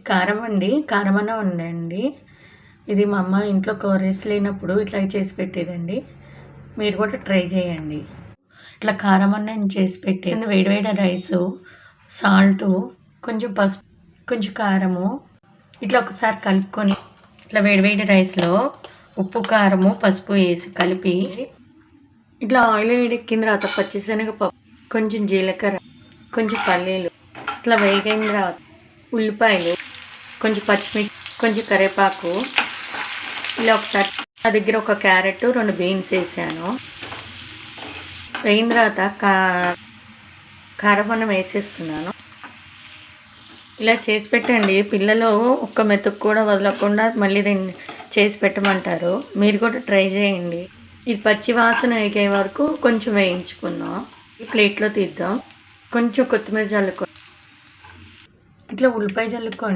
కారం అండి. కారమన్నం ఉందండి. ఇది మా అమ్మ ఇంట్లో కర్రీస్ లేనప్పుడు ఇట్లా చేసి పెట్టేదండి. మీరు కూడా ట్రై చేయండి. ఇట్లా కారమన్నం చేసి పెట్టేది వేడి వేడి రైసు, సాల్టు, కొంచెం పసుపు, కొంచెం కారము ఇట్లా ఒకసారి కలుపుకొని ఇట్లా వేడి వేడి రైస్‌లో ఉప్పు, కారము, పసుపు వేసి కలిపి ఇట్లా ఆయిల్ వేడెక్కిన తర్వాత పచ్చిశనగపప్పు, కొంచెం జీలకర్ర, కొంచెం పల్లీలు ఇట్లా వేగిన తర్వాత ఉల్లిపాయలు, కొంచెం పచ్చిమిర్చి, కొంచెం కరివేపాకు ఇలా ఒకసారి నా దగ్గర ఒక క్యారెట్, 2 బీన్స్ వేసాను. వేగిన తర్వాత కారమన్నం వేసేస్తున్నాను. ఇలా చేసి పెట్టండి. పిల్లలు ఒక్క మెతుకు కూడా వదలకుండా మళ్ళీ దీన్ని చేసి పెట్టమంటారు. మీరు కూడా ట్రై చేయండి. ఇది పచ్చి వాసన ఎగే వరకు కొంచెం వేయించుకుందాం. ఈ ప్లేట్లో తీద్దాం. కొంచెం కొత్తిమీర జల్లుకో, ఇట్లా ఉల్లిపాయ జల్లుకోండి.